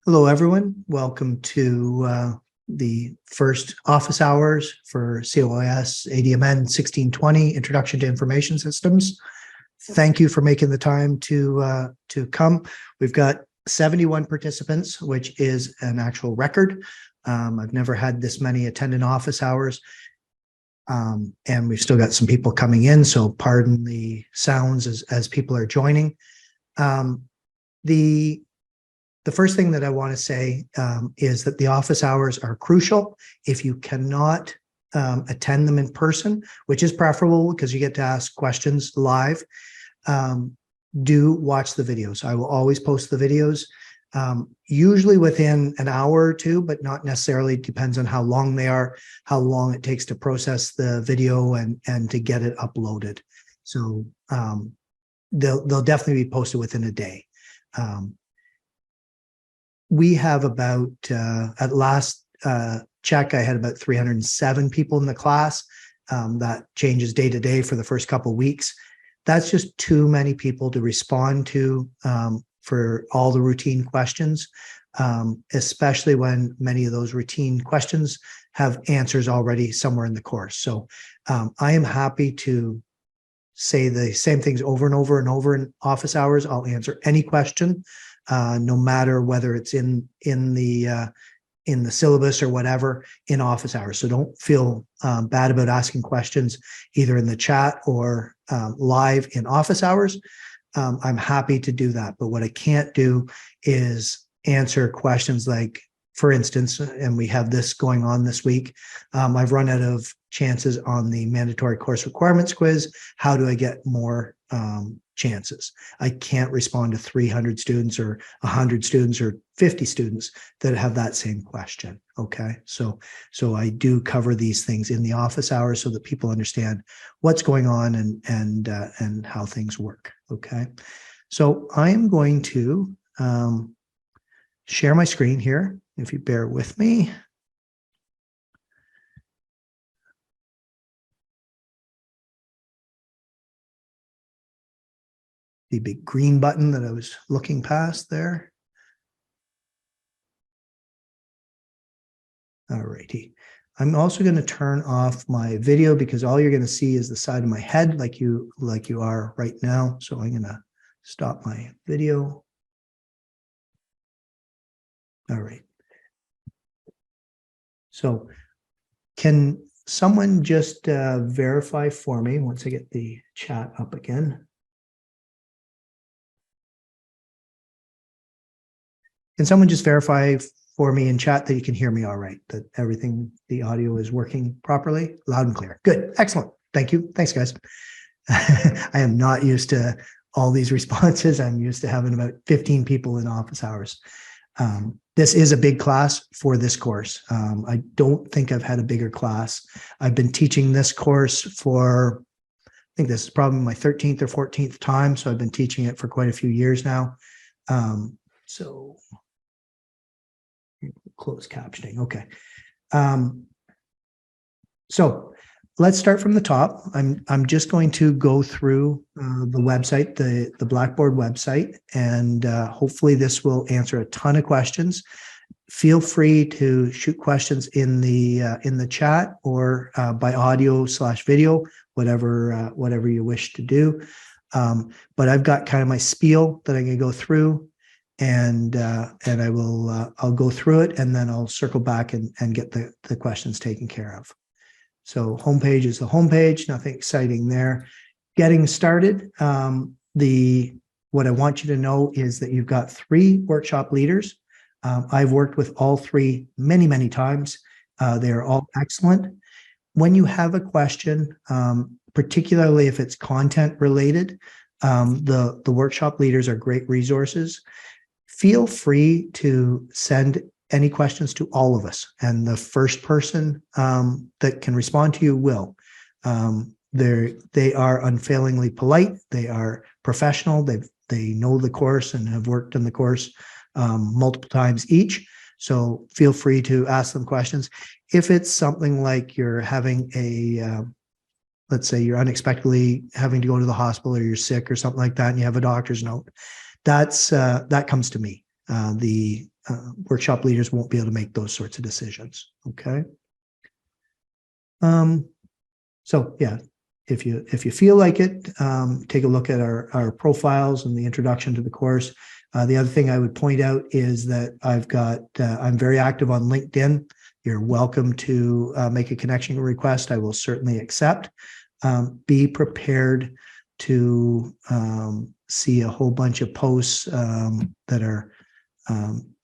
Hello, everyone. Welcome to the first office hours for COIS ADMN 1620, Introduction to Information Systems. Thank you for making the time to come. We've got 71 participants, which is an actual record. I've never had this many attend an office hours. And we've still got some people coming in, so pardon the sounds as people are joining. The first thing that I want to say is that the office hours are crucial. If you cannot attend them in person, which is preferable because you get to ask questions live, do watch the videos. I will always post the videos, usually within an hour or two, but not necessarily. Depends on how long they are, how long it takes to process the video and to get it uploaded. So they'll definitely be posted within a day. We have about, at last check, I had about 307 people in the class. That changes day to day for the first couple of weeks. That's just too many people to respond to for all the routine questions, especially when many of those routine questions have answers already somewhere in the course. So I am happy to say the same things over and over and over in office hours. I'll answer any question. No matter whether it's in the syllabus or whatever, in office hours. So don't feel bad about asking questions either in the chat or live in office hours. I'm happy to do that. But what I can't do is answer questions like, for instance, and we have this going on this week, I've run out of chances on the mandatory course requirements quiz. How do I get more chances? I can't respond to 300 students or 100 students or 50 students that have that same question. Okay, so I do cover these things in the office hours so that people understand what's going on and how things work. Okay, so I am going to share my screen here, if you bear with me. The big green button that I was looking past there. All righty. I'm also going to turn off my video because all you're going to see is the side of my head like you are right now. So I'm going to stop my video. All right. So can someone just verify for me once I get the chat up again? Can someone just verify for me in chat that you can hear me all right, that everything, the audio is working properly, loud and clear? Good, excellent. Thank you. Thanks, guys. I am not used to all these responses. I'm used to having about 15 people in office hours. This is a big class for this course. I don't think I've had a bigger class. I've been teaching this course for, I think this is probably my 13th or 14th time. So I've been teaching it for quite a few years now. So closed captioning. Okay. So let's start from the top. I'm just going to go through the website, the Blackboard website, and hopefully this will answer a ton of questions. Feel free to shoot questions in the chat or by audio/video, whatever you wish to do. But I've got kind of my spiel that I'm going to go through. And I will I'll go through it and then I'll circle back and get the questions taken care of. So homepage is the homepage, nothing exciting there. Getting started, what I want you to know is that you've got 3 workshop leaders. I've worked with all 3 many times. They are all excellent. When you have a question, particularly if it's content related, the workshop leaders are great resources. Feel free to send any questions to all of us, and the first person that can respond to you will. They are unfailingly polite. They are professional. They know the course and have worked in the course multiple times each. So feel free to ask them questions. If it's something like you're having let's say you're unexpectedly having to go to the hospital or you're sick or something like that, and you have a doctor's note, that comes to me. workshop leaders won't be able to make those sorts of decisions. Okay. So yeah, if you feel like it, take a look at our profiles and the introduction to the course. The other thing I would point out is that I'm very active on LinkedIn. You're welcome to make a connection request. I will certainly accept. Be prepared to see a whole bunch of posts that are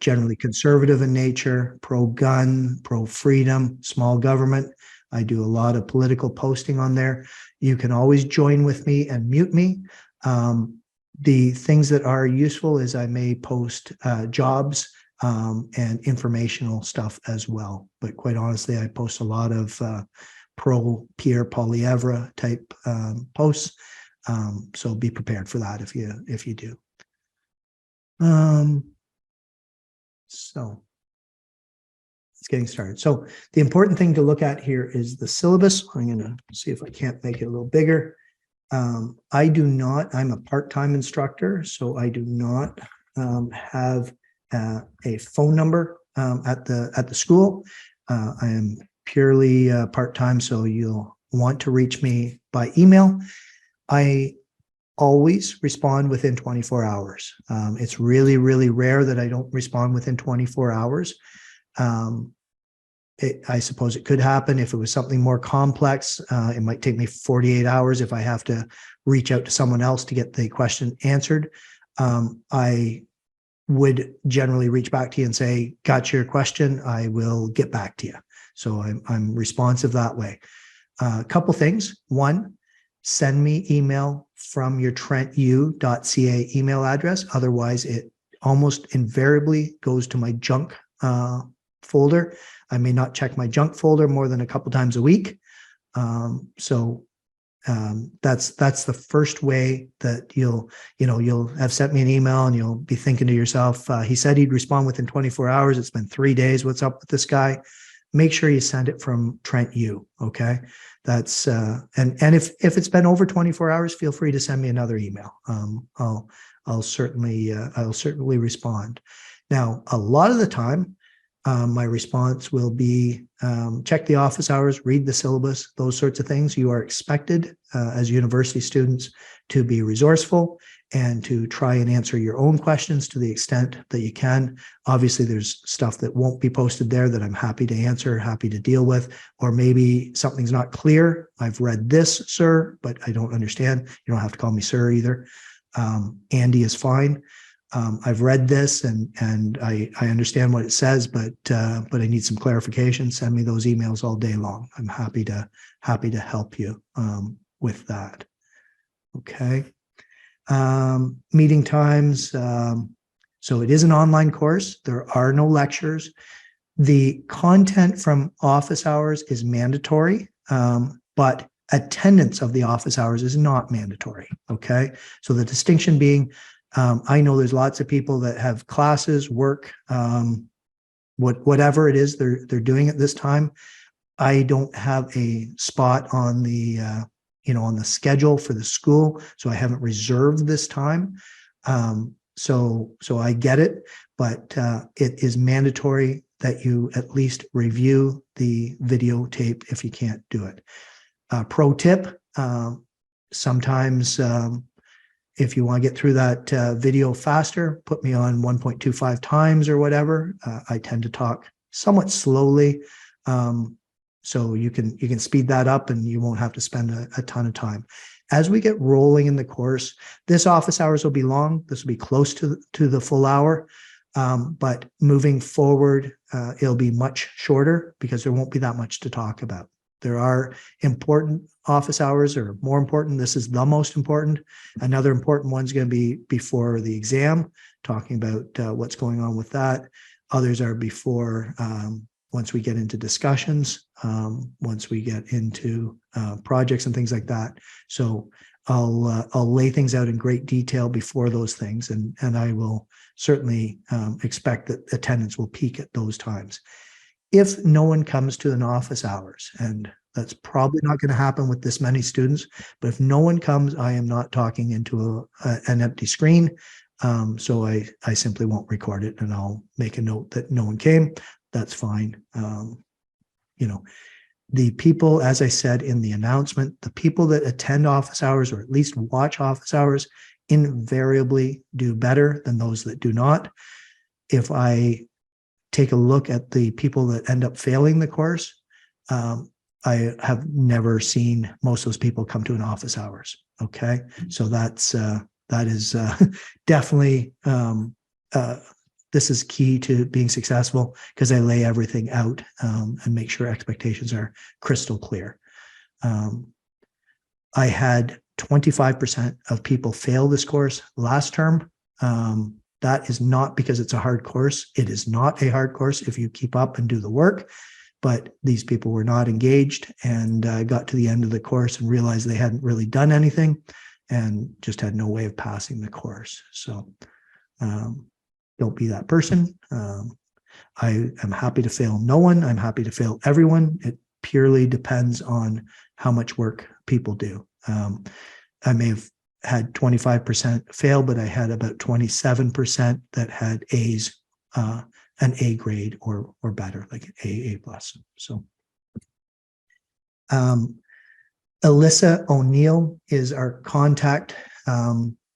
generally conservative in nature, pro-gun, pro-freedom, small government. I do a lot of political posting on there. You can always join with me and mute me. The things that are useful is I may post jobs and informational stuff as well. But quite honestly, I post a lot of pro-Pierre Poilievre type posts. So be prepared for that if you do. So it's getting started. So the important thing to look at here is the syllabus. I'm going to see if I can't make it a little bigger. I'm a part-time instructor, so I do not have a phone number at the school. I am purely part-time, so you'll want to reach me by email. I always respond within 24 hours. It's really, really rare that I don't respond within 24 hours. I suppose it could happen if it was something more complex. It might take me 48 hours if I have to reach out to someone else to get the question answered. I would generally reach back to you and say, got your question, I will get back to you. So I'm responsive that way. A couple things. One, send me email from your trentu.ca email address. Otherwise, it almost invariably goes to my junk folder. I may not check my junk folder more than a couple times a week. So that's the first way that you'll have sent me an email and you'll be thinking to yourself, he said he'd respond within 24 hours. It's been 3 days. What's up with this guy? Make sure you send it from Trent U. Okay. That's and if it's been over 24 hours, feel free to send me another email. I'll certainly respond. Now, a lot of the time, my response will be check the office hours, read the syllabus, those sorts of things. You are expected as university students to be resourceful and to try and answer your own questions to the extent that you can. Obviously, there's stuff that won't be posted there that I'm happy to answer, happy to deal with, or maybe something's not clear. I've read this, sir, but I don't understand. You don't have to call me sir either. Andy is fine. I've read this and I understand what it says, but I need some clarification. Send me those emails all day long. I'm happy to help you with that. Okay. Meeting times. So it is an online course. There are no lectures. The content from office hours is mandatory, but attendance of the office hours is not mandatory. Okay. So the distinction being, I know there's lots of people that have classes, work, whatever it is they're doing at this time. I don't have a spot on the on the schedule for the school, so I haven't reserved this time. So I get it, but it is mandatory that you at least review the videotape if you can't do it. Pro tip: sometimes. If you want to get through that video faster, put me on 1.25 times or whatever. I tend to talk somewhat slowly, so you can speed that up and you won't have to spend a ton of time. As we get rolling in the course, this office hours will be long. This will be close to the full hour, but moving forward, it'll be much shorter because there won't be that much to talk about. There are important office hours, or more important. This is the most important. Another important one's going to be before the exam, talking about what's going on with that. Others are before, once we get into discussions, once we get into projects and things like that. So I'll lay things out in great detail before those things, and I will certainly expect that attendance will peak at those times. If no one comes to an office hours, and that's probably not going to happen with this many students, but if no one comes, I am not talking into an empty screen. So I simply won't record it, and I'll make a note that no one came. That's fine. The people, as I said in the announcement, the people that attend office hours or at least watch office hours invariably do better than those that do not. If I take a look at the people that end up failing the course, I have never seen most of those people come to an office hours. Okay, so that is definitely this is key to being successful, because I lay everything out and make sure expectations are crystal clear. I had 25% of people fail this course last term. That is not because it's a hard course. It is not a hard course if you keep up and do the work. But these people were not engaged, and got to the end of the course and realized they hadn't really done anything and just had no way of passing the course. So don't be that person. I am happy to fail no one. I'm happy to fail everyone. It purely depends on how much work people do. I may have had 25% fail, but I had about 27% that had A's, an A grade or better, like A plus. So Alyssa O'Neill is our contact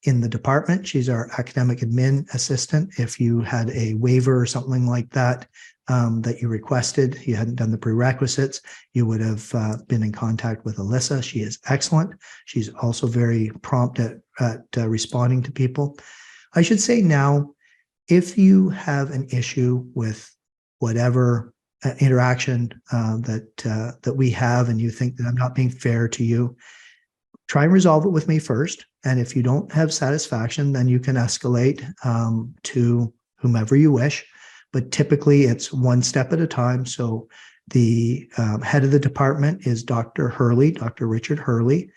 in the department. She's our academic admin assistant. If you had a waiver or something like that that you requested, you hadn't done the prerequisites, you would have been in contact with Alyssa. She is excellent. She's also very prompt at responding to people. I should say now, if you have an issue with whatever interaction that we have, and you think that I'm not being fair to you, try and resolve it with me first. And if you don't have satisfaction, then you can escalate to whomever you wish. But typically it's one step at a time. So the head of the department is Dr. Hurley, Dr. Richard Hurley.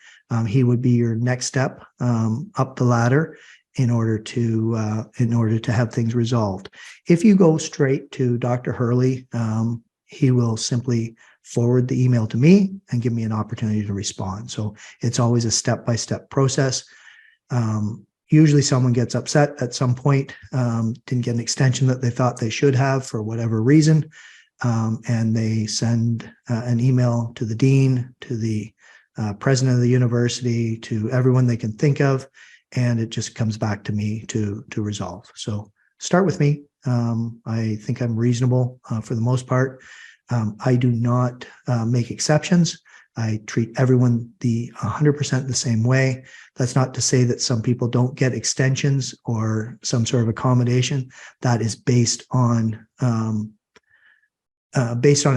He would be your next step up the ladder in order to have things resolved. If you go straight to Dr. Hurley, he will simply forward the email to me and give me an opportunity to respond. So it's always a step-by-step process. Usually someone gets upset at some point, didn't get an extension that they thought they should have for whatever reason, and they send an email to the dean, to the president of the university, to everyone they can think of, and it just comes back to me to resolve. So start with me. I think I'm reasonable for the most part. I do not make exceptions. I treat everyone 100% the same way. That's not to say that some people don't get extensions or some sort of accommodation. That is based on a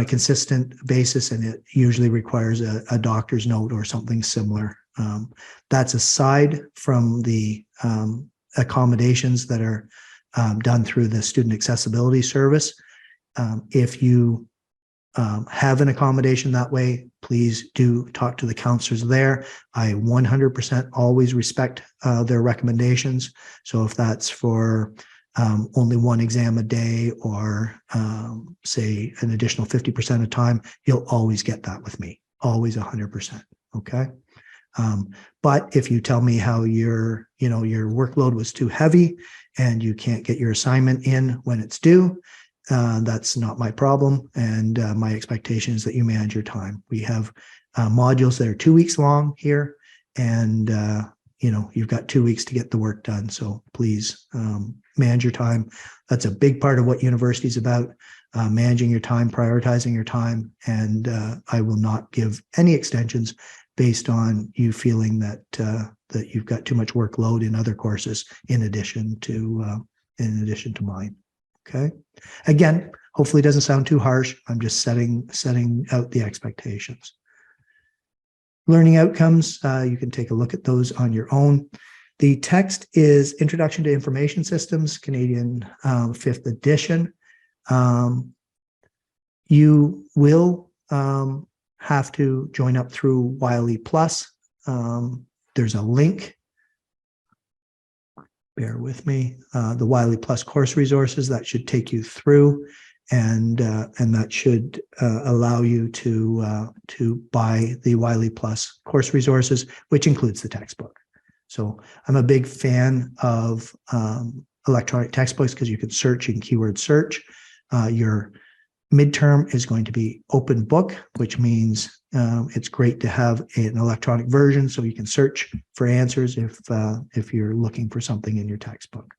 consistent basis, and it usually requires a doctor's note or something similar. That's aside from the accommodations that are done through the Student Accessibility Service. If you have an accommodation that way, please do talk to the counselors there. I 100% always respect their recommendations. So if that's for only one exam a day, or say an additional 50% of time, you'll always get that with me, always 100%. Okay. But if you tell me how your workload was too heavy and you can't get your assignment in when it's due, that's not my problem. And my expectation is that you manage your time. We have modules that are 2 weeks long here, and you've got 2 weeks to get the work done. So please manage your time. That's a big part of what university is about, managing your time, prioritizing your time. And I will not give any extensions based on you feeling that you've got too much workload in other courses in addition to mine. Okay. Again, hopefully it doesn't sound too harsh. I'm just setting out the expectations. Learning outcomes, you can take a look at those on your own. The text is Introduction to Information Systems, Canadian 5th edition. You will have to join up through Wiley Plus. There's a link. Bear with me. The Wiley Plus course resources, that should take you through, and that should allow you to buy the Wiley Plus course resources, which includes the textbook. So I'm a big fan of electronic textbooks because you can search in keyword search. Your midterm is going to be open book, which means it's great to have an electronic version so you can search for answers if you're looking for something in your textbook.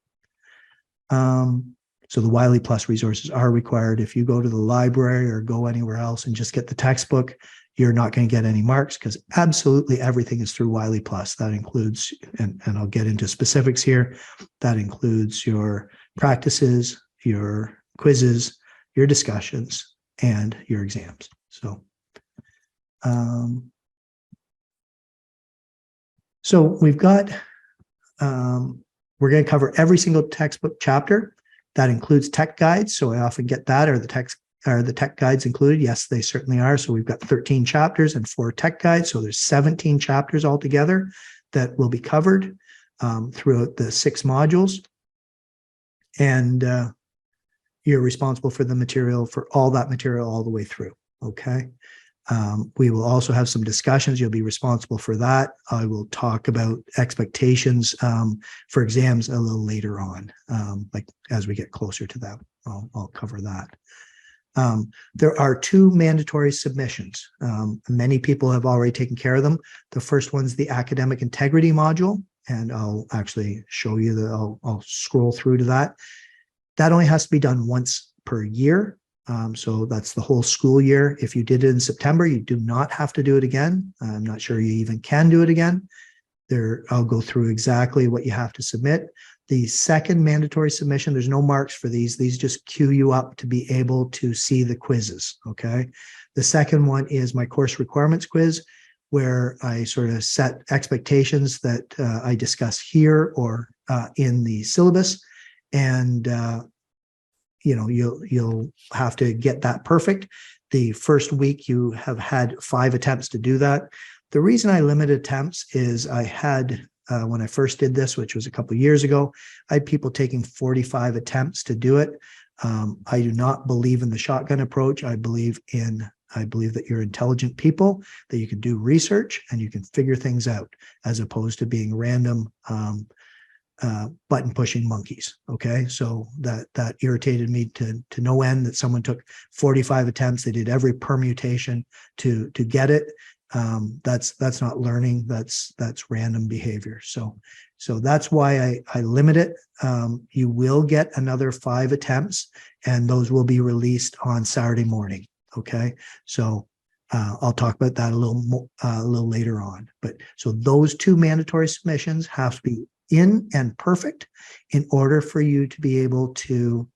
So the Wiley Plus resources are required. If you go to the library or go anywhere else and just get the textbook, you're not going to get any marks because absolutely everything is through Wiley Plus. That includes, and I'll get into specifics here, that includes your practices, your quizzes, your discussions, and your exams. So, we've got, we're going to cover every single textbook chapter. That includes tech guides. So I often get that, or the tech guides included? Yes, they certainly are. So we've got 13 chapters and 4 tech guides. So there's 17 chapters altogether that will be covered throughout the 6 modules. And you're responsible for the material, for all that material all the way through. Okay. We will also have some discussions. You'll be responsible for that. I will talk about expectations for exams a little later on, like as we get closer to that. I'll cover that. There are 2 mandatory submissions. Many people have already taken care of them. The first one's the academic integrity module, and I'll actually show you I'll scroll through to that. That only has to be done once per year. So that's the whole school year. If you did it in September, you do not have to do it again. I'm not sure you even can do it again. I'll go through exactly what you have to submit. The second mandatory submission, there's no marks for these. These just queue you up to be able to see the quizzes, okay? The second one is my course requirements quiz, where I sort of set expectations that I discuss here or in the syllabus. And you'll have to get that perfect. The first week you have had 5 attempts to do that. The reason I limit attempts is I had, when I first did this, which was a couple of years ago, I had people taking 45 attempts to do it. I do not believe in the shotgun approach. I believe that you're intelligent people, that you can do research and you can figure things out, as opposed to being random button pushing monkeys. Okay. So that irritated me to no end, that someone took 45 attempts. They did every permutation to get it. That's not learning. That's random behavior. So that's why I limit it. You will get another 5 attempts, and those will be released on Saturday morning. Okay. So I'll talk about that a little later on. But so those 2 mandatory submissions have to be in and perfect in order for you to be able to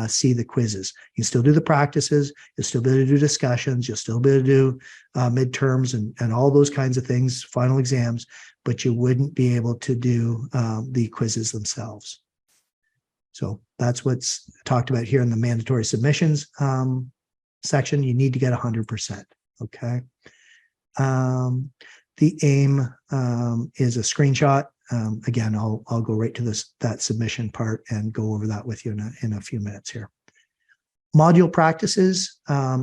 see the quizzes. You can still do the practices, you'll still be able to do discussions, you'll still be able to do midterms and all those kinds of things, final exams, but you wouldn't be able to do the quizzes themselves. So that's what's talked about here in the mandatory submissions section. You need to get 100%. Okay. The aim is a screenshot. Again, I'll go right to that submission part and go over that with you in a few minutes here. Module practices,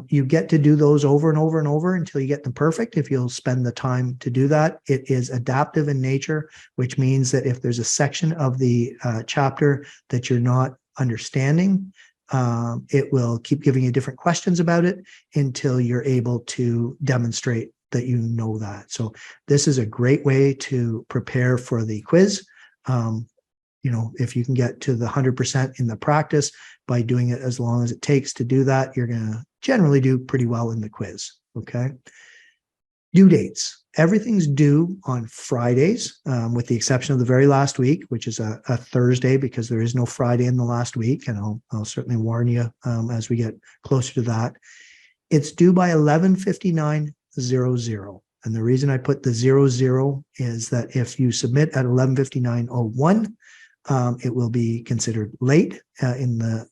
you get to do those over and over and over until you get them perfect, if you'll spend the time to do that. It is adaptive in nature, which means that if there's a section of the chapter that you're not understanding, it will keep giving you different questions about it until you're able to demonstrate that you know that. So this is a great way to prepare for the quiz. If you can get to the 100% in the practice by doing it as long as it takes to do that, you're going to generally do pretty well in the quiz. Okay. Due dates. Everything's due on Fridays, with the exception of the very last week, which is a Thursday, because there is no Friday in the last week. And I'll certainly warn you as we get closer to that. It's due by 11:59:00. And the reason I put the 00 is that if you submit at 11:59:01, it will be considered late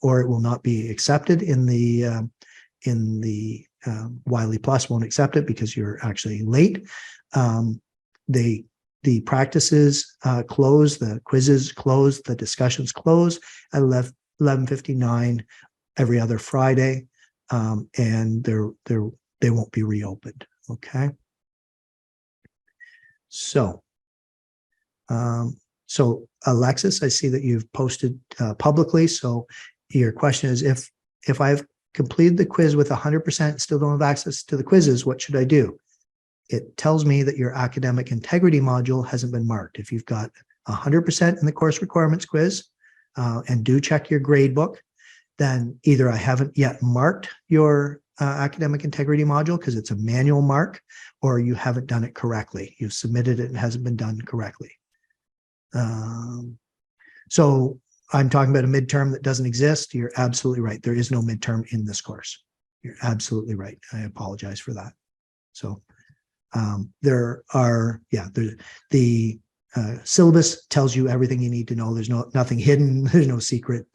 or it will not be accepted in the Wiley Plus won't accept it because you're actually late. The practices close, the quizzes close, the discussions close at 11:59 every other Friday, and they won't be reopened. Okay. So So Alexis, I see that you've posted publicly. So your question is, if I've completed the quiz with 100%, still don't have access to the quizzes, what should I do? It tells me that your academic integrity module hasn't been marked. If you've got 100% in the course requirements quiz, and do check your grade book, then either I haven't yet marked your academic integrity module because it's a manual mark, or you haven't done it correctly. You've submitted it and it hasn't been done correctly. So I'm talking about a midterm that doesn't exist. You're absolutely right. There is no midterm in this course. You're absolutely right. I apologize for that. So there are, the syllabus tells you everything you need to know. There's nothing hidden. There's no secret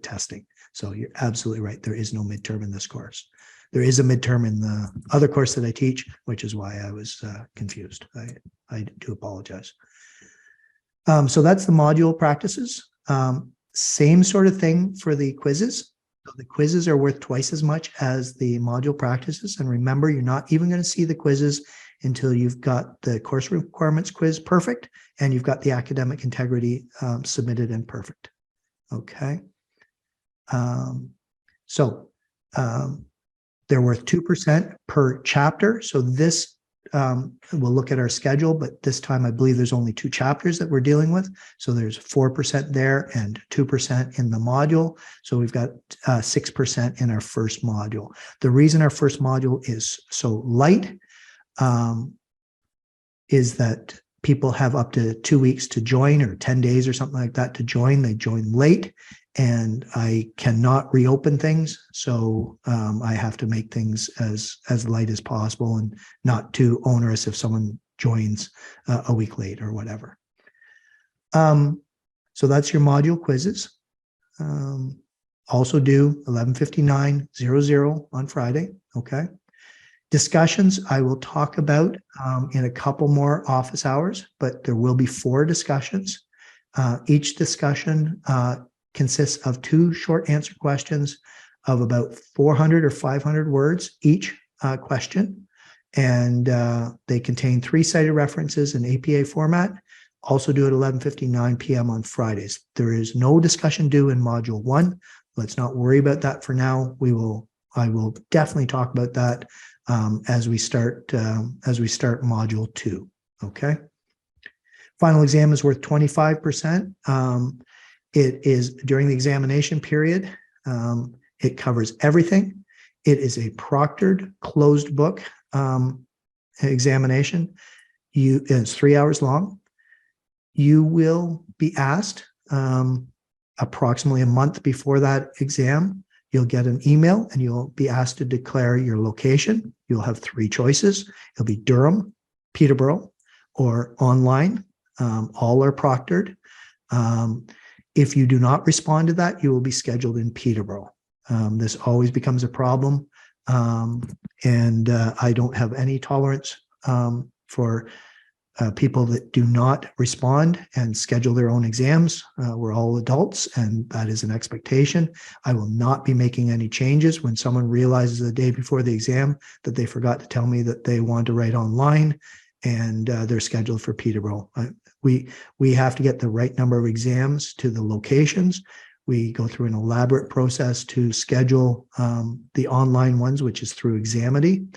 testing. So you're absolutely right. There is no midterm in this course. There is a midterm in the other course that I teach, which is why I was confused. I do apologize. So that's the module practices. Same sort of thing for the quizzes. So the quizzes are worth twice as much as the module practices. And remember, you're not even going to see the quizzes until you've got the course requirements quiz perfect and you've got the academic integrity submitted and perfect. Okay. They're worth 2% per chapter. So this, we'll look at our schedule, but this time I believe there's only 2 chapters that we're dealing with. So there's 4% there and 2% in the module. So we've got 6% in our first module. The reason our first module is so light is that people have up to 2 weeks to join, or 10 days or something like that to join. They join late and I cannot reopen things. So I have to make things as light as possible and not too onerous if someone joins a week late or whatever. So that's your module quizzes. Also do 11:59:00 on Friday. Okay. Discussions I will talk about in a couple more office hours, but there will be 4 discussions. Each discussion consists of 2 short answer questions of about 400 or 500 words each question. And they contain 3 cited references in APA format. Also due at 11:59 p.m. on Fridays. There is no discussion due in module 1. Let's not worry about that for now. I will definitely talk about that as we start module 2. Okay. Final exam is worth 25%. It is during the examination period. It covers everything. It is a proctored closed book examination. It's 3 hours long. You will be asked approximately a month before that exam. You'll get an email and you'll be asked to declare your location. You'll have 3 choices. It'll be Durham, Peterborough, or online. All are proctored. If you do not respond to that, you will be scheduled in Peterborough. This always becomes a problem. And I don't have any tolerance for people that do not respond and schedule their own exams. We're all adults, and that is an expectation. I will not be making any changes when someone realizes the day before the exam that they forgot to tell me that they want to write online and they're scheduled for Peterborough. We have to get the right number of exams to the locations. We go through an elaborate process to schedule the online ones, which is through Examity.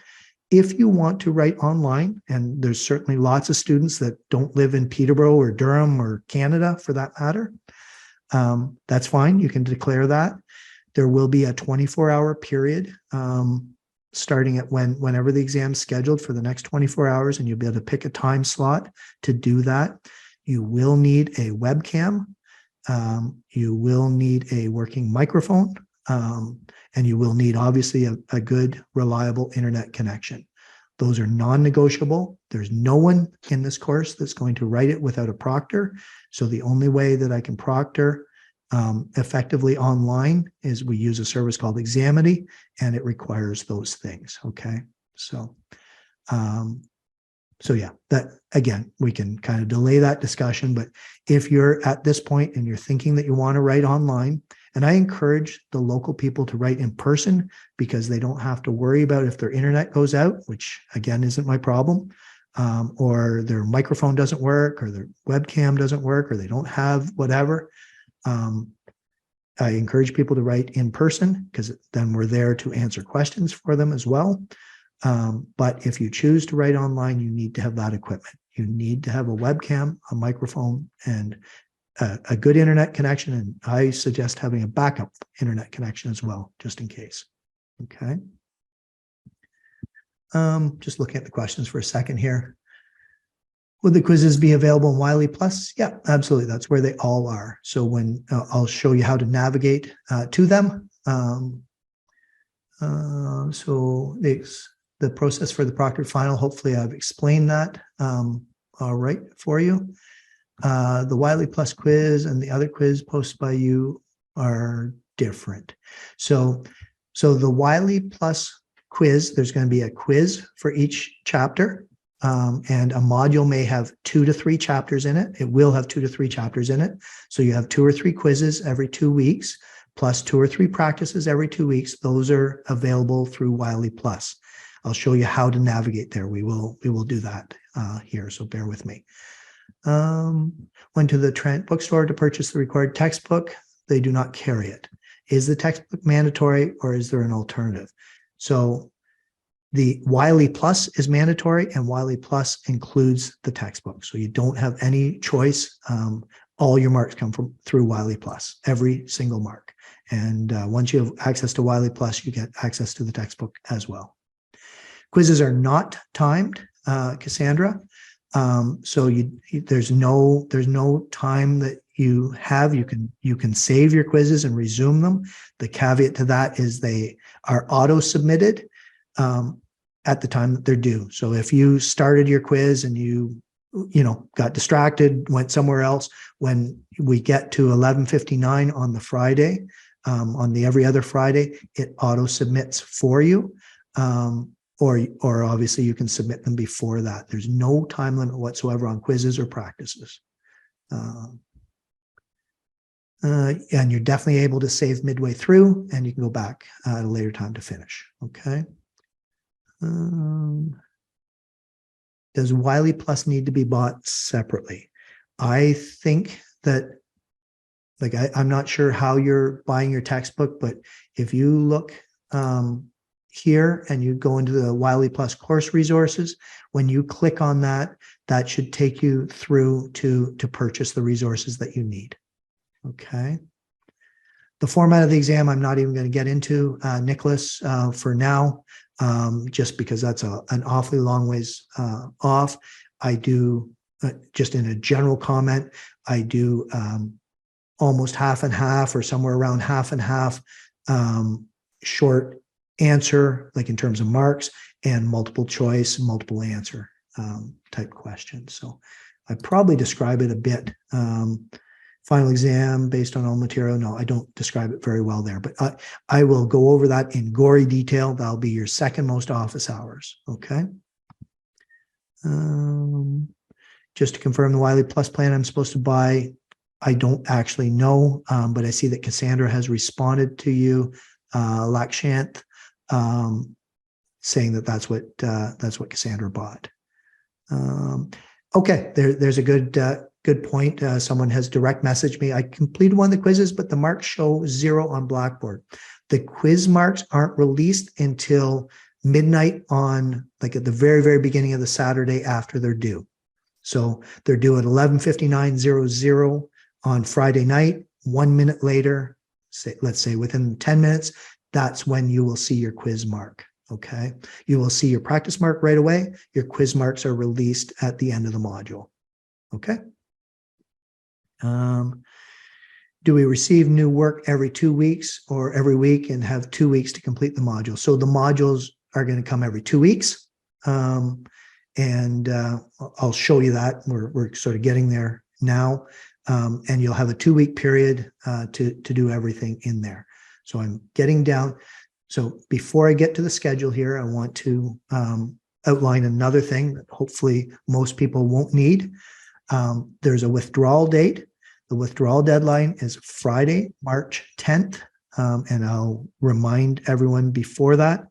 If you want to write online, and there's certainly lots of students that don't live in Peterborough or Durham or Canada for that matter, that's fine. You can declare that. There will be a 24-hour period starting at whenever the exam's scheduled for the next 24 hours, and you'll be able to pick a time slot to do that. You will need a webcam. You will need a working microphone. And you will need, obviously, a good, reliable internet connection. Those are non-negotiable. There's no one in this course that's going to write it without a proctor. So the only way that I can proctor effectively online is we use a service called Examity, and it requires those things. Okay. So yeah, that again, we can kind of delay that discussion, but if you're at this point and you're thinking that you want to write online, and I encourage the local people to write in person because they don't have to worry about if their internet goes out, which again isn't my problem. or their microphone doesn't work, or their webcam doesn't work, or they don't have whatever. I encourage people to write in person, because then we're there to answer questions for them as well. But if you choose to write online, you need to have that equipment. You need to have a webcam, a microphone, and a good internet connection. And I suggest having a backup internet connection as well, just in case. Okay. Just looking at the questions for a second here. Would the quizzes be available in Wiley Plus? Yeah, absolutely. That's where they all are. So when I'll show you how to navigate to them. So the process for the proctored final, hopefully I've explained that all right for you. The Wiley Plus quiz and the other quiz posted by you are different. So the Wiley Plus quiz, there's going to be a quiz for each chapter, and a module may have 2 to 3 chapters in it. It will have 2 to 3 chapters in it. So you have 2 or 3 quizzes every 2 weeks, plus 2 or 3 practices every 2 weeks. Those are available through Wiley Plus. I'll show you how to navigate there. We will do that here, so bear with me. Went to the Trent bookstore to purchase the required textbook. They do not carry it. Is the textbook mandatory, or is there an alternative? So the Wiley Plus is mandatory, and Wiley Plus includes the textbook. So you don't have any choice. All your marks come through Wiley Plus, every single mark. And once you have access to Wiley Plus, you get access to the textbook as well. Quizzes are not timed, Cassandra. So there's no time that you have. You can save your quizzes and resume them. The caveat to that is they are auto submitted at the time that they're due. So if you started your quiz and you got distracted, went somewhere else, when we get to 11:59 on the Friday, on the every other Friday, it auto submits for you. Or obviously you can submit them before that. There's no time limit whatsoever on quizzes or practices. And you're definitely able to save midway through, and you can go back at a later time to finish. Okay. Does Wiley Plus need to be bought separately? I think that, I'm not sure how you're buying your textbook, but if you look here and you go into the Wiley Plus course resources, when you click on that, that should take you through to purchase the resources that you need. Okay. The format of the exam, I'm not even going to get into, Nicholas, for now, just because that's an awfully long ways off. I do, just in a general comment, I do almost half and half, or somewhere around half and half, short answer, like in terms of marks, and multiple choice, multiple answer type questions. So I probably describe it a bit. Final exam based on all material. No, I don't describe it very well there, but I will go over that in gory detail. That'll be your second most office hours. Okay. Just to confirm the Wiley Plus plan I'm supposed to buy, I don't actually know, but I see that Cassandra has responded to you, Lakshant, saying that that's what Cassandra bought. Okay, there's a good point. Someone has direct messaged me. I completed one of the quizzes, but the marks show 0 on Blackboard. The quiz marks aren't released until midnight on, at the very, very beginning of the Saturday after they're due. So they're due at 11:59:00 on Friday night. 1 minute later, let's say within 10 minutes, that's when you will see your quiz mark. Okay. You will see your practice mark right away. Your quiz marks are released at the end of the module. Okay. Do we receive new work every 2 weeks or every week and have 2 weeks to complete the module? So the modules are going to come every 2 weeks. And I'll show you that. We're sort of getting there now. And you'll have a 2-week period to do everything in there. So I'm getting down. So before I get to the schedule here, I want to outline another thing that hopefully most people won't need. There's a withdrawal date. The withdrawal deadline is Friday, March 10th. And I'll remind everyone before that.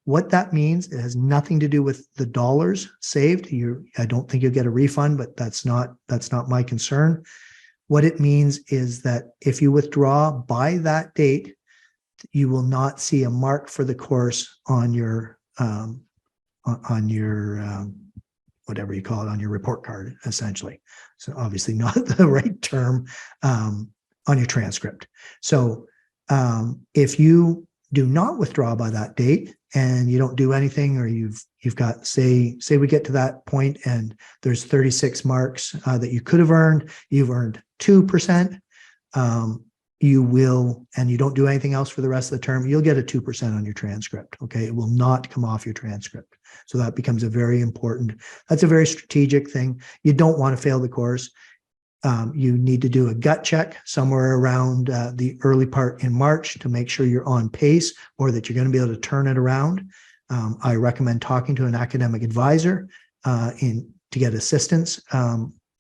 What that means, it has nothing to do with the dollars saved. I don't think you'll get a refund, but that's not my concern. What it means is that if you withdraw by that date, you will not see a mark for the course on your whatever you call it, on your report card, essentially. So obviously not the right term, on your transcript. So if you do not withdraw by that date and you don't do anything, or you've got, say we get to that point and there's 36 marks that you could have earned, you've earned 2%, you will, and you don't do anything else for the rest of the term, you'll get a 2% on your transcript. Okay. It will not come off your transcript. So that becomes a very important, that's a very strategic thing. You don't want to fail the course. You need to do a gut check somewhere around the early part in March to make sure you're on pace or that you're going to be able to turn it around. I recommend talking to an academic advisor to get assistance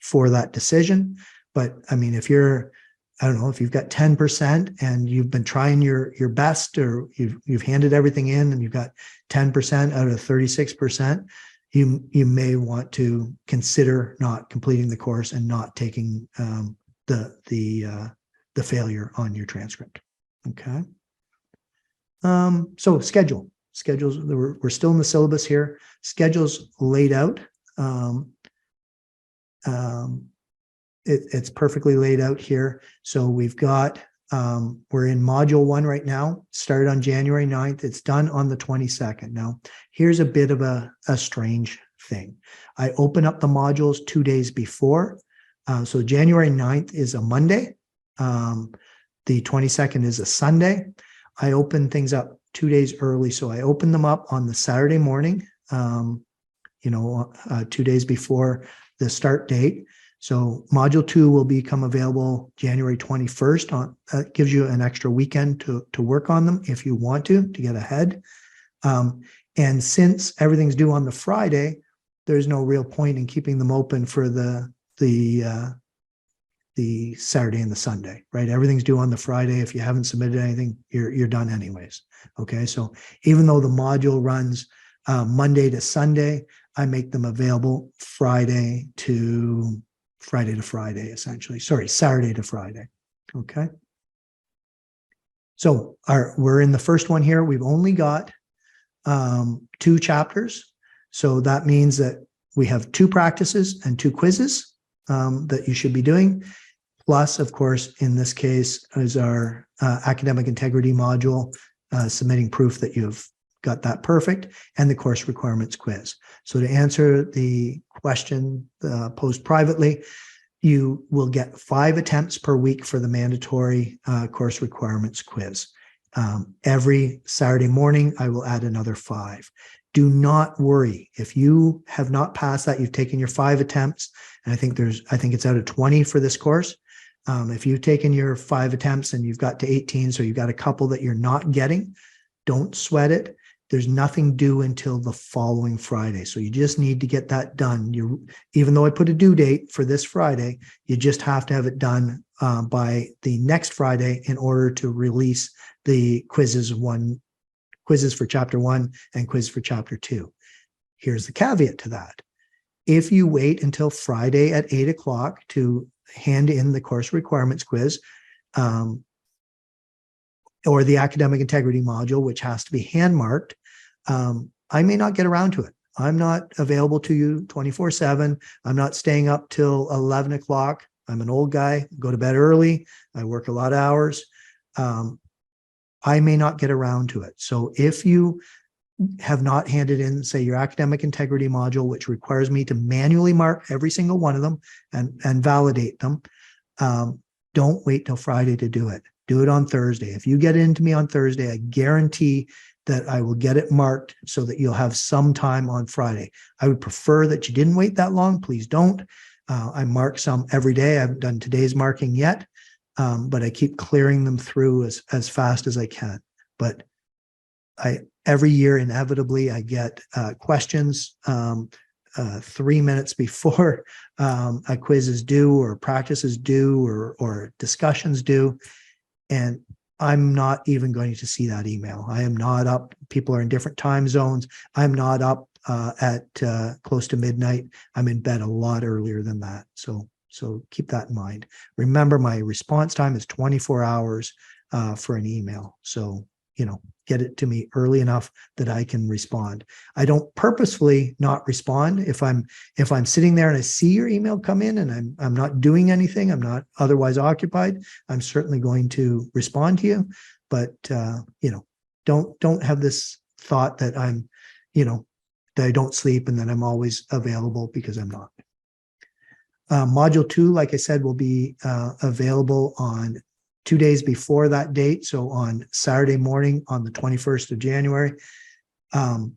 for that decision. But I mean, if you're, I don't know, if you've got 10% and you've been trying your best, or you've handed everything in and you've got 10% out of 36%, you may want to consider not completing the course and not taking the failure on your transcript. Okay. So schedules, we're still in the syllabus here. Schedules laid out. It's perfectly laid out here. So we've got, we're in module 1 right now, started on January 9th. It's done on the 22nd. Now, here's a bit of a strange thing. I open up the modules 2 days before. So January 9th is a Monday. The 22nd is a Sunday. I open things up 2 days early. So I open them up on the Saturday morning, 2 days before the start date. So module 2 will become available January 21st. That gives you an extra weekend to work on them if you want to get ahead. And since everything's due on the Friday, there's no real point in keeping them open for the Saturday and the Sunday, right? Everything's due on the Friday. If you haven't submitted anything, you're done anyways. Okay, so even though the module runs Monday to Sunday, I make them available Friday to Friday, essentially. Sorry, Saturday to Friday. Okay. So we're in the first one here. We've only got 2 chapters. So that means that we have 2 practices and 2 quizzes that you should be doing. Plus, of course, in this case is our academic integrity module, submitting proof that you've got that perfect, and the course requirements quiz. So to answer the question posed privately, you will get 5 attempts per week for the mandatory course requirements quiz. Every Saturday morning, I will add another 5. Do not worry. If you have not passed that, you've taken your 5 attempts, and I think it's out of 20 for this course. If you've taken your 5 attempts and you've got to 18, so you've got a couple that you're not getting, don't sweat it. There's nothing due until the following Friday. So you just need to get that done. Even though I put a due date for this Friday, you just have to have it done by the next Friday in order to release the quizzes for chapter 1 and quiz for chapter 2. Here's the caveat to that. If you wait until Friday at 8 o'clock to hand in the course requirements quiz, or the academic integrity module, which has to be hand marked, I may not get around to it. I'm not available to you 24/7. I'm not staying up till 11 o'clock. I'm an old guy, go to bed early. I work a lot of hours. I may not get around to it. So if you have not handed in, say, your academic integrity module, which requires me to manually mark every single one of them and validate them, don't wait till Friday to do it. Do it on Thursday. If you get it into me on Thursday, I guarantee that I will get it marked so that you'll have some time on Friday. I would prefer that you didn't wait that long. Please don't. I mark some every day. I haven't done today's marking yet, but I keep clearing them through as fast as I can. But every year, inevitably, I get questions 3 minutes before a quiz is due, or practice is due, or discussions due. And I'm not even going to see that email. I am not up. People are in different time zones. I'm not up at close to midnight. I'm in bed a lot earlier than that. So keep that in mind. Remember, my response time is 24 hours for an email. So, get it to me early enough that I can respond. I don't purposefully not respond. If I'm sitting there and I see your email come in and I'm not doing anything, I'm not otherwise occupied, I'm certainly going to respond to you. But don't have this thought that I'm, that I don't sleep and that I'm always available, because I'm not. Module 2, like I said, will be available on 2 days before that date. So on Saturday morning, on the 21st of January. And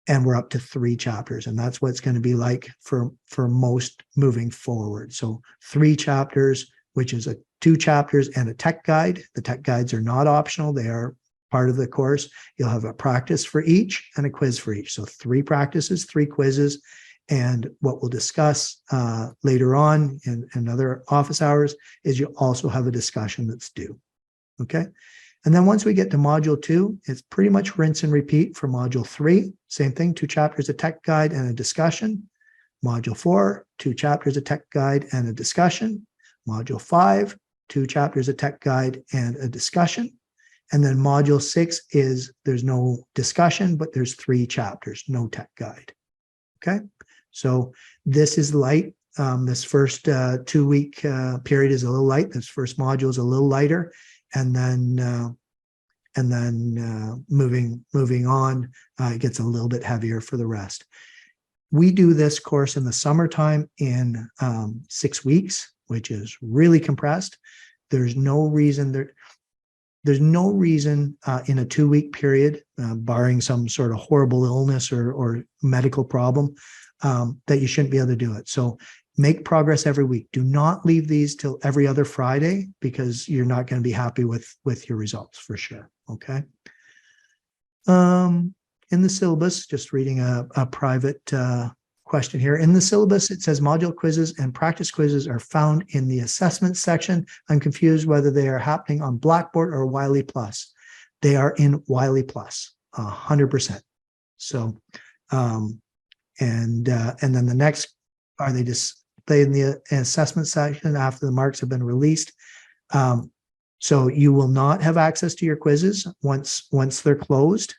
we're up to 3 chapters, and that's what it's going to be like for most moving forward. So 3 chapters, which is 2 chapters and a tech guide. The tech guides are not optional. They are part of the course. You'll have a practice for each and a quiz for each. So 3 practices, 3 quizzes. And what we'll discuss later on in other office hours is you also have a discussion that's due. Okay. And then once we get to module 2, it's pretty much rinse and repeat for module 3. Same thing, 2 chapters, a tech guide and a discussion. Module 4, 2 chapters, a tech guide and a discussion. Module 5, 2 chapters, a tech guide and a discussion. And then module 6 is there's no discussion, but there's 3 chapters, no tech guide. Okay. So this is light. This first 2-week period is a little light. This first module is a little lighter, and then moving on, it gets a little bit heavier for the rest. We do this course in the summertime in 6 weeks, which is really compressed. There's no reason there's no reason in a 2-week period, barring some sort of horrible illness or medical problem, that you shouldn't be able to do it. So make progress every week. Do not leave these till every other Friday, because you're not going to be happy with your results for sure. Okay. In the syllabus, just reading a private question here. In the syllabus, it says module quizzes and practice quizzes are found in the assessment section. I'm confused whether they are happening on Blackboard or Wiley Plus. They are in Wiley Plus, 100%. So, and then the next, are they displayed in the assessment section after the marks have been released? So you will not have access to your quizzes once they're closed.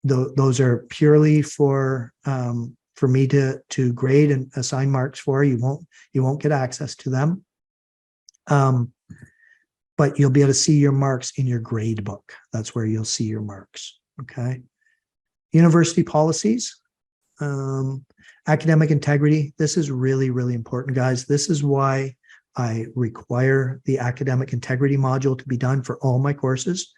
Those are purely for me to grade and assign marks for. You won't get access to them. But you'll be able to see your marks in your grade book. That's where you'll see your marks. Okay. University policies. Academic integrity. This is really, really important, guys. This is why I require the academic integrity module to be done for all my courses.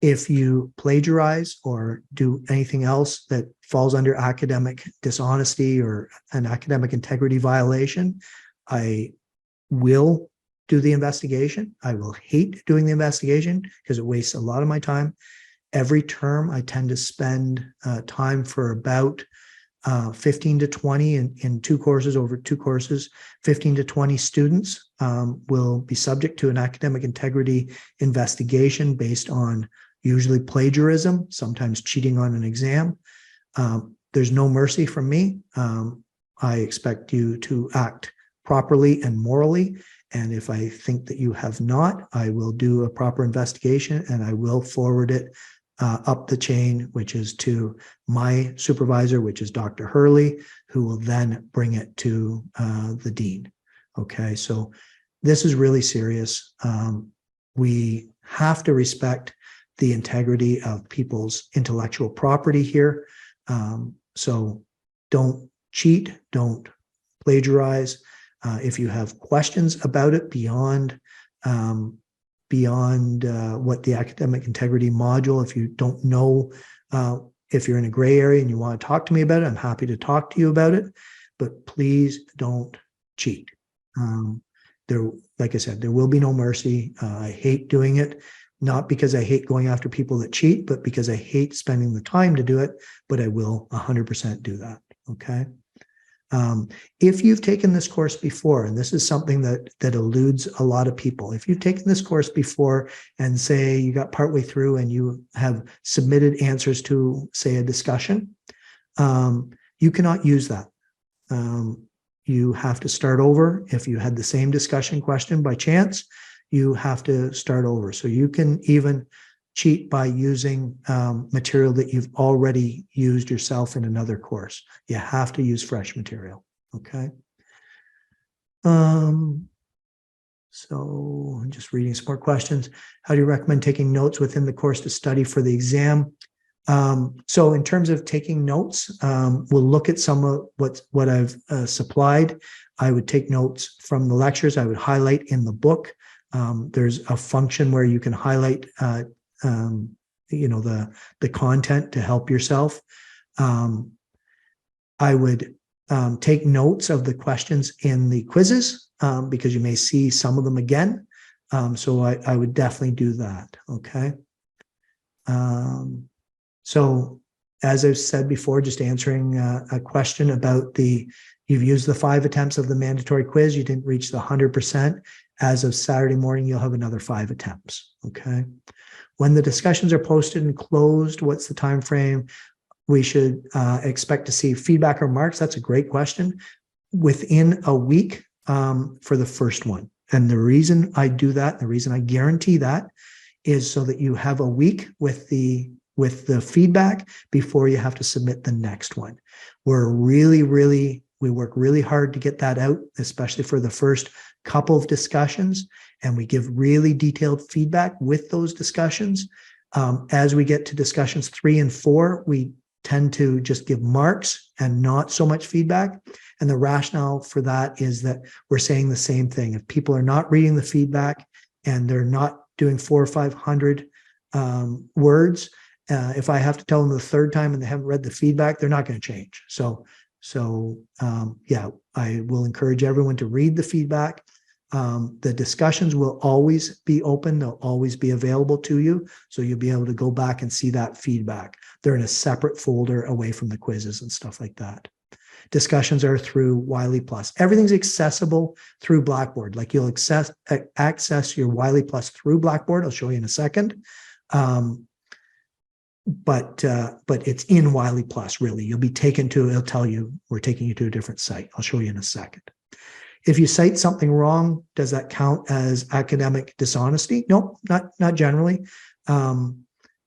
If you plagiarize or do anything else that falls under academic dishonesty or an academic integrity violation, I will do the investigation. I will hate doing the investigation because it wastes a lot of my time. Every term, I tend to spend time for about 15 to 20 in 2 courses, over 2 courses. 15 to 20 students will be subject to an academic integrity investigation based on usually plagiarism, sometimes cheating on an exam. There's no mercy from me. I expect you to act properly and morally. And if I think that you have not, I will do a proper investigation and I will forward it up the chain, which is to my supervisor, which is Dr. Hurley, who will then bring it to the dean. Okay, so this is really serious. We have to respect the integrity of people's intellectual property here. So don't cheat, don't plagiarize. If you have questions about it beyond what the academic integrity module, if you don't know, if you're in a gray area and you want to talk to me about it, I'm happy to talk to you about it, but please don't cheat. Like I said, there will be no mercy. I hate doing it, not because I hate going after people that cheat, but because I hate spending the time to do it, but I will 100% do that. Okay. If you've taken this course before, and this is something that eludes a lot of people, if you've taken this course before and say you got partway through and you have submitted answers to, say, a discussion, you cannot use that. You have to start over. If you had the same discussion question by chance, you have to start over. So you can even cheat by using material that you've already used yourself in another course. You have to use fresh material, okay? So I'm just reading some more questions. How do you recommend taking notes within the course to study for the exam? So in terms of taking notes, we'll look at some of what I've supplied. I would take notes from the lectures. I would highlight in the book. There's a function where you can highlight the content to help yourself. I would take notes of the questions in the quizzes because you may see some of them again. So I would definitely do that, okay? So as I've said before, just answering a question about you've used the 5 attempts of the mandatory quiz, you didn't reach the 100%. As of Saturday morning, you'll have another 5 attempts, okay? When the discussions are posted and closed, what's the time frame we should expect to see feedback or remarks? That's a great question. Within a week for the first one. And the reason I do that, the reason I guarantee that, is so that you have a week with the feedback before you have to submit the next one. We work really hard to get that out, especially for the first couple of discussions, and we give really detailed feedback with those discussions. As we get to discussions 3 and 4, we tend to just give marks and not so much feedback. And the rationale for that is that we're saying the same thing. If people are not reading the feedback and they're not doing 400 or 500 words, if I have to tell them the third time and they haven't read the feedback, they're not going to change. So yeah, I will encourage everyone to read the feedback. The discussions will always be open. They'll always be available to you. So you'll be able to go back and see that feedback. They're in a separate folder away from the quizzes and stuff like that. Discussions are through Wiley Plus. Everything's accessible through Blackboard. Like you'll access your Wiley Plus through Blackboard. I'll show you in a second. But it's in Wiley Plus, really. You'll be taken to, it'll tell you, we're taking you to a different site. I'll show you in a second. If you cite something wrong, does that count as academic dishonesty? No, not generally.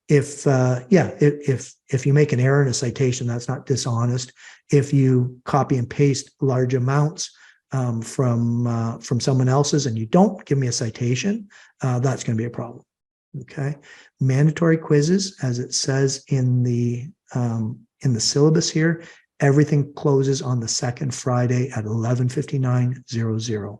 If you make an error in a citation, that's not dishonest. If you copy and paste large amounts from someone else's and you don't give me a citation, that's going to be a problem. Okay, mandatory quizzes, as it says in the syllabus here, everything closes on the second Friday at 11:59:00.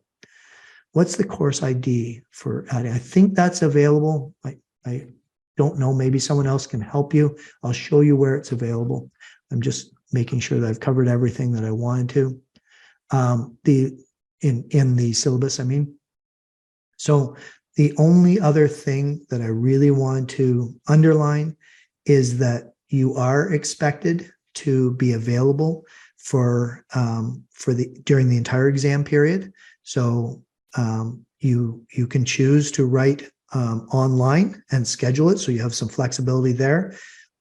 What's the course ID for adding? I think that's available. I don't know. Maybe someone else can help you. I'll show you where it's available. I'm just making sure that I've covered everything that I wanted to. In the syllabus, I mean. So the only other thing that I really want to underline is that you are expected to be available during the entire exam period. So you can choose to write online and schedule it, so you have some flexibility there.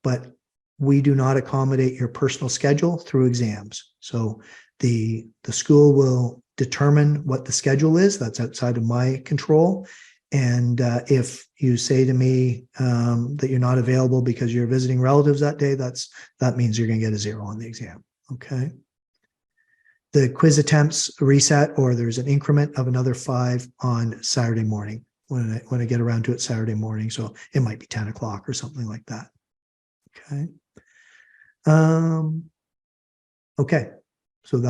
But we do not accommodate your personal schedule through exams. So the school will determine what the schedule is. That's outside of my control. And if you say to me that you're not available because you're visiting relatives that day, that means you're going to get a 0 on the exam. Okay. The quiz attempts reset, or there's an increment of another 5 on Saturday morning when I get around to it Saturday morning. So it might be 10 o'clock or something like that. Okay. Okay. So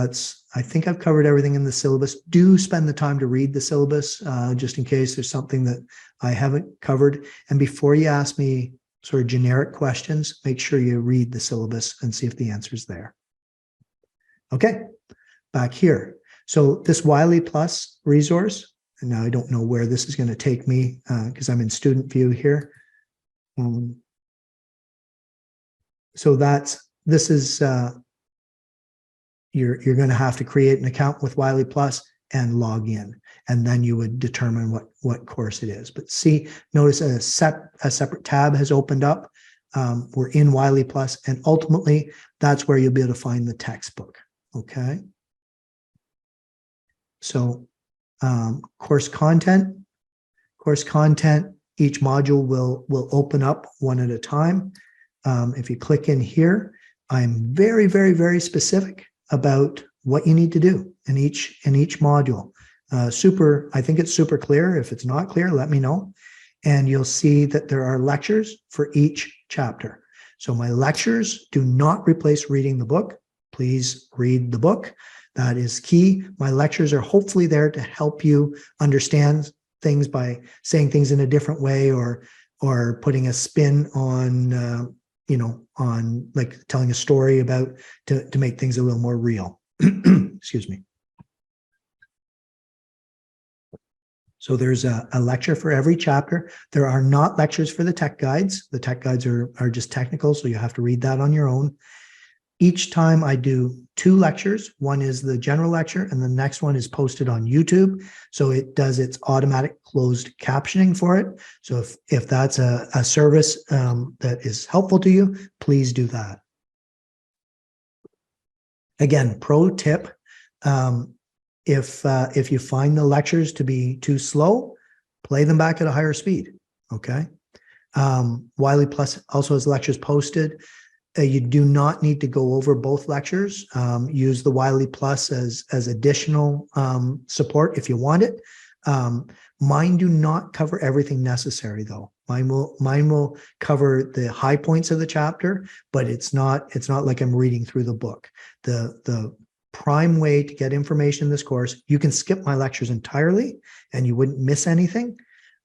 I think I've covered everything in the syllabus. Do spend the time to read the syllabus, just in case there's something that I haven't covered. And before you ask me sort of generic questions, make sure you read the syllabus and see if the answer's there. Okay, back here. So this Wiley Plus resource, and now I don't know where this is going to take me because I'm in student view here. So this is you're going to have to create an account with Wiley Plus and log in, and then you would determine what course it is. But see, notice a separate tab has opened up. We're in Wiley Plus, and ultimately that's where you'll be able to find the textbook. Okay. So course content, each module will open up one at a time. If you click in here, I'm very, very, very specific about what you need to do in each module. I think it's super clear. If it's not clear, let me know. And you'll see that there are lectures for each chapter. So my lectures do not replace reading the book. Please read the book. That is key. My lectures are hopefully there to help you understand things by saying things in a different way, or putting a spin on, on like telling a story about to make things a little more real. Excuse me. So there's a lecture for every chapter. There are not lectures for the tech guides. The tech guides are just technical, so you have to read that on your own. Each time I do 2 lectures. One is the general lecture, and the next one is posted on YouTube. So it does its automatic closed captioning for it. So if that's a service that is helpful to you, please do that. Again, pro tip, if you find the lectures to be too slow, play them back at a higher speed, okay? Wiley Plus also has lectures posted. You do not need to go over both lectures. Use the Wiley Plus as additional support if you want it. Mine do not cover everything necessary though. Mine will cover the high points of the chapter, but it's not like I'm reading through the book. The prime way to get information in this course, you can skip my lectures entirely and you wouldn't miss anything.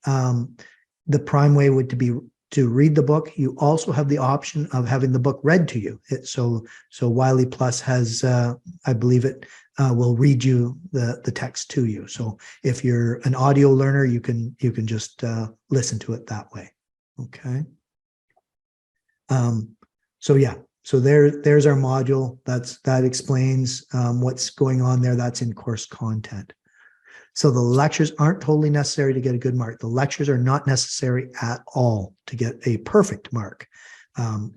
The prime way would be to read the book. You also have the option of having the book read to you. So Wiley Plus has, I believe it will read you the text to you. So if you're an audio learner, you can just listen to it that way. Okay. So yeah. So there's our module. That explains what's going on there. That's in course content. So the lectures aren't totally necessary to get a good mark. The lectures are not necessary at all to get a perfect mark.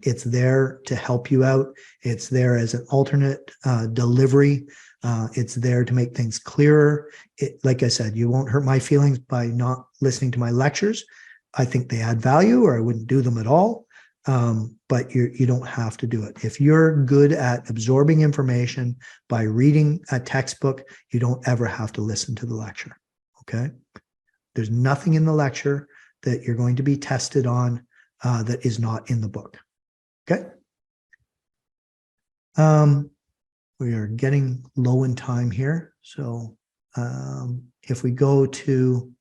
It's there to help you out. It's there as an alternate delivery. It's there to make things clearer. Like I said, you won't hurt my feelings by not listening to my lectures. I think they add value, or I wouldn't do them at all. But you don't have to do it. If you're good at absorbing information by reading a textbook, you don't ever have to listen to the lecture, okay? There's nothing in the lecture that you're going to be tested on that is not in the book, okay? We are getting low in time here. So if we go to,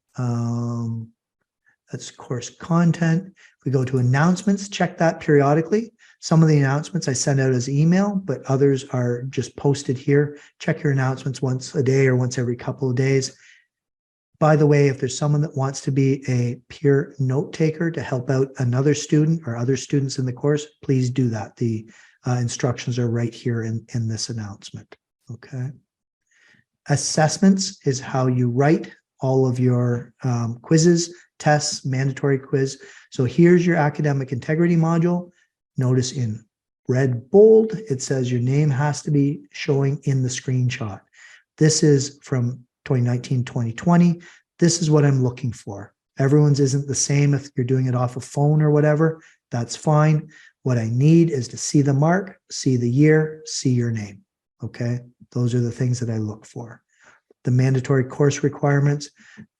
that's course content. If we go to announcements, check that periodically. Some of the announcements I send out as email, but others are just posted here. Check your announcements once a day or once every couple of days. By the way, if there's someone that wants to be a peer note taker to help out another student or other students in the course, please do that. The instructions are right here in this announcement, okay? Assessments is how you write all of your quizzes, tests, mandatory quiz. So here's your academic integrity module. Notice in red bold, it says your name has to be showing in the screenshot. This is from 2019-2020. This is what I'm looking for. Everyone's isn't the same. If you're doing it off a phone or whatever, that's fine. What I need is to see the mark, see the year, see your name, okay? Those are the things that I look for. The mandatory course requirements,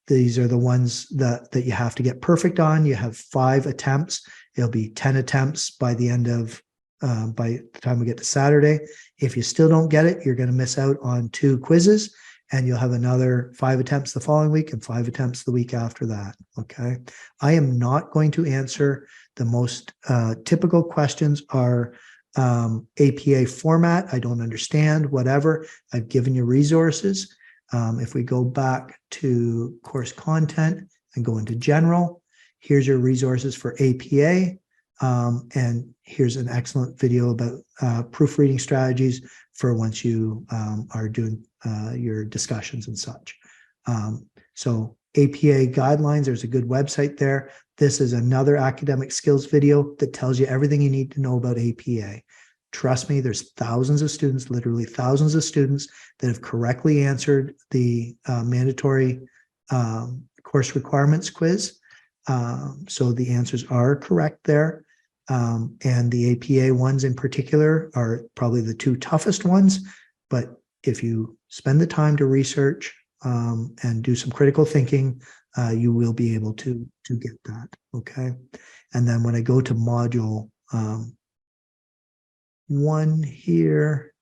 these are the ones that you have to get perfect on. You have 5 attempts. It'll be 10 attempts by the end of, by the time we get to Saturday. If you still don't get it, you're going to miss out on 2 quizzes, and you'll have another 5 attempts the following week and 5 attempts the week after that, okay? I am not going to answer the most typical questions are APA format. I don't understand, whatever. I've given you resources. If we go back to course content and go into general, here's your resources for APA. And here's an excellent video about proofreading strategies for once you are doing your discussions and such. So APA guidelines, there's a good website there. This is another academic skills video that tells you everything you need to know about APA. Trust me, there's thousands of students, literally thousands of students that have correctly answered the mandatory course requirements quiz. So the answers are correct there. And the APA ones in particular are probably the two toughest ones. But if you spend the time to research and do some critical thinking, you will be able to get that. Okay. And then when I go to module 1 here,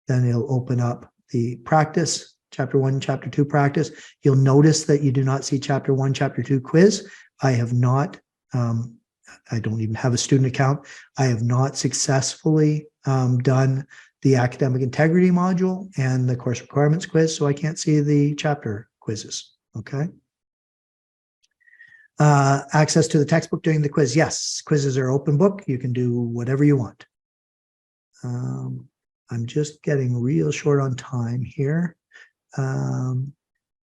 then it'll open up the practice, chapter 1, chapter 2 practice. You'll notice that you do not see chapter 1, chapter 2 quiz. I have not, I don't even have a student account. I have not successfully done the academic integrity module and the course requirements quiz, so I can't see the chapter quizzes. Okay. Access to the textbook during the quiz. Yes, quizzes are open book. You can do whatever you want. I'm just getting real short on time here.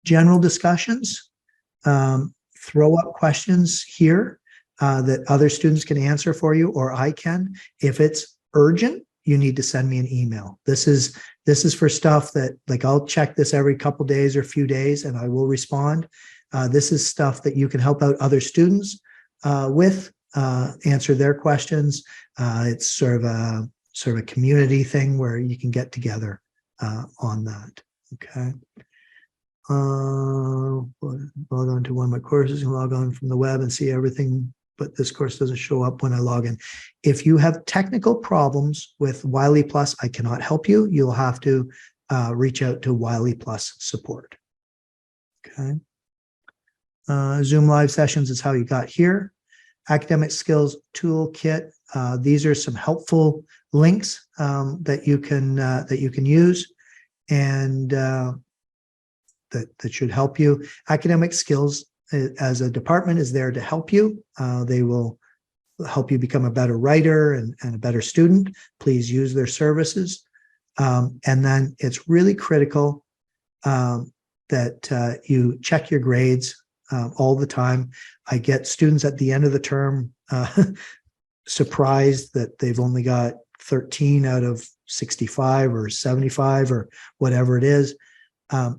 General discussions. Throw up questions here that other students can answer for you, or I can. If it's urgent, you need to send me an email. This is for stuff that, like, I'll check this every couple days or few days and I will respond. This is stuff that you can help out other students with, answer their questions. It's sort of a community thing where you can get together on that. Okay. Log on to one of my courses and log on from the web and see everything, but this course doesn't show up when I log in. If you have technical problems with Wiley Plus, I cannot help you. You'll have to reach out to Wiley Plus support. Okay. Zoom live sessions is how you got here. Academic skills toolkit. These are some helpful links that you can use, and that should help you. Academic skills as a department is there to help you. They will help you become a better writer and a better student. Please use their services. And then it's really critical that you check your grades all the time. I get students at the end of the term surprised that they've only got 13 out of 65 or 75 or whatever it is.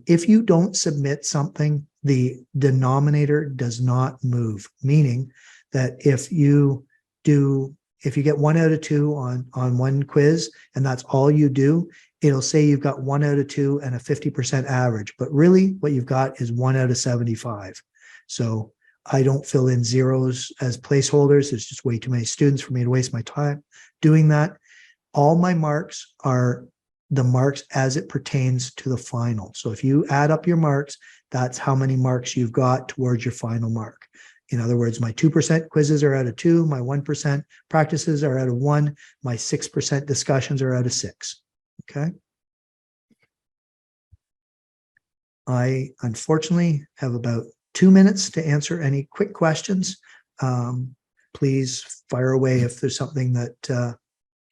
If you don't submit something, the denominator does not move, meaning that if you get 1 out of 2 on one quiz and that's all you do, it'll say you've got 1 out of 2 and a 50% average, but really what you've got is 1 out of 75. So I don't fill in zeros as placeholders. There's just way too many students for me to waste my time doing that. All my marks are the marks as it pertains to the final. So if you add up your marks, that's how many marks you've got towards your final mark. In other words, my 2% quizzes are out of 2, my 1% practices are out of 1, my 6% discussions are out of 6. Okay. I unfortunately have about 2 minutes to answer any quick questions. Please fire away if there's something that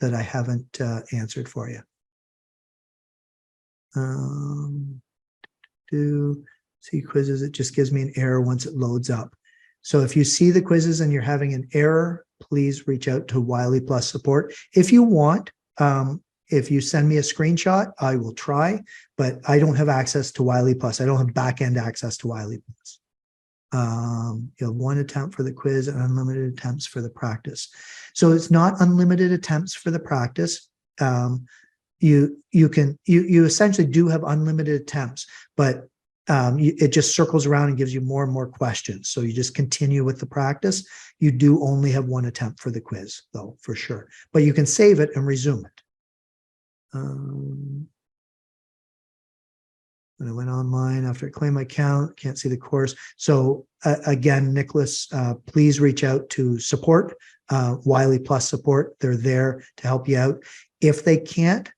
I haven't answered for you. Do see quizzes, it just gives me an error once it loads up. So if you see the quizzes and you're having an error, please reach out to Wiley Plus support. If you want, if you send me a screenshot, I will try, but I don't have access to Wiley Plus. I don't have back-end access to Wiley Plus. You have 1 attempt for the quiz and unlimited attempts for the practice. So it's not unlimited attempts for the practice. You essentially do have unlimited attempts, but it just circles around and gives you more and more questions. So you just continue with the practice. You do only have 1 attempt for the quiz, though, for sure. But you can save it and resume it. When I went online after I claimed my account, can't see the course. So again, Nicholas, please reach out to support, Wiley Plus support. They're there to help you out. If they can't,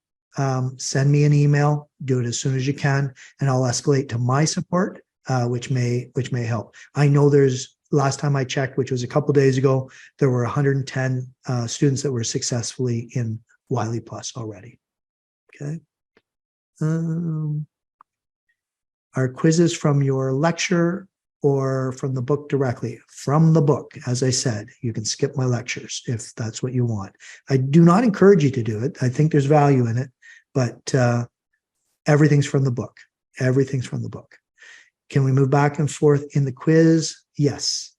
send me an email, do it as soon as you can, and I'll escalate to my support, which may help. I know there's last time I checked, which was a couple days ago, there were 110 students that were successfully in Wiley Plus already. Okay. Are quizzes from your lecture or from the book directly? From the book. As I said, you can skip my lectures if that's what you want. I do not encourage you to do it. I think there's value in it, but everything's from the book. Everything's from the book. Can we move back and forth in the quiz? Yes.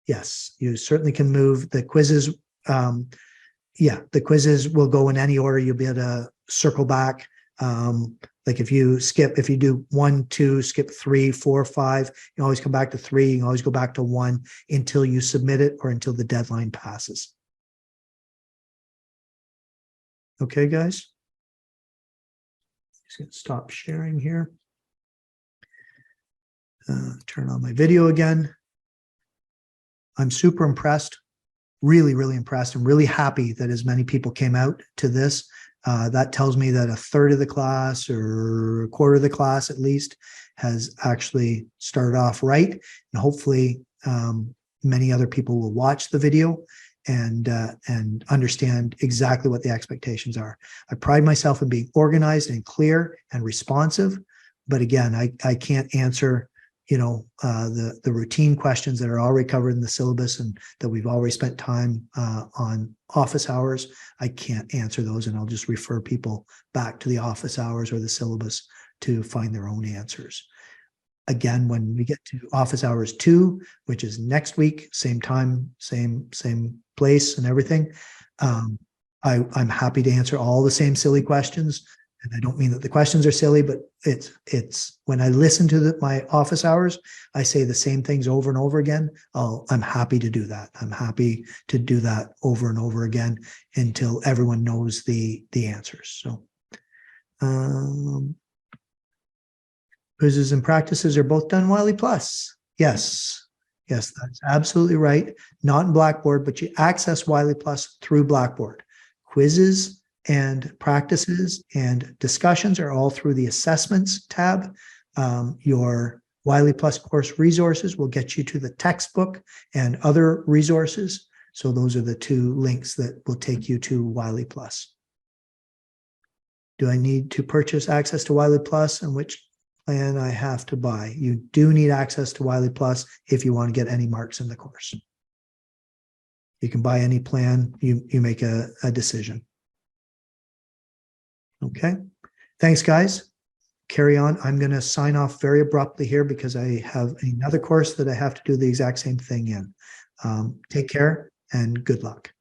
Yes, you certainly can move the quizzes. The quizzes will go in any order. You'll be able to circle back. Like if you do 1, 2, skip 3, 4, 5, you can always come back to 3. You can always go back to 1 until you submit it or until the deadline passes. Okay, guys. Just going to stop sharing here. Turn on my video again. I'm super impressed, really, really impressed. I'm really happy that as many people came out to this. That tells me that a third of the class or a quarter of the class at least has actually started off right. And hopefully many other people will watch the video and understand exactly what the expectations are. I pride myself in being organized and clear and responsive. But again, I can't answer the routine questions that are already covered in the syllabus and that we've already spent time on office hours. I can't answer those, and I'll just refer people back to the office hours or the syllabus to find their own answers. Again, when we get to office hours 2, which is next week, same time, same place and everything, I'm happy to answer all the same silly questions. And I don't mean that the questions are silly, but it's when I listen to my office hours, I say the same things over and over again. I'm happy to do that. I'm happy to do that over and over again until everyone knows the answers. So quizzes and practices are both done Wiley Plus. Yes, that's absolutely right. Not in Blackboard, but you access Wiley Plus through Blackboard. Quizzes and practices and discussions are all through the assessments tab. Your Wiley Plus course resources will get you to the textbook and other resources. So those are the 2 links that will take you to Wiley Plus. Do I need to purchase access to Wiley Plus, and which plan I have to buy? You do need access to Wiley Plus if you want to get any marks in the course. You can buy any plan. You make a decision. Okay, thanks, guys. Carry on. I'm going to sign off very abruptly here because I have another course that I have to do the exact same thing in. Take care and good luck.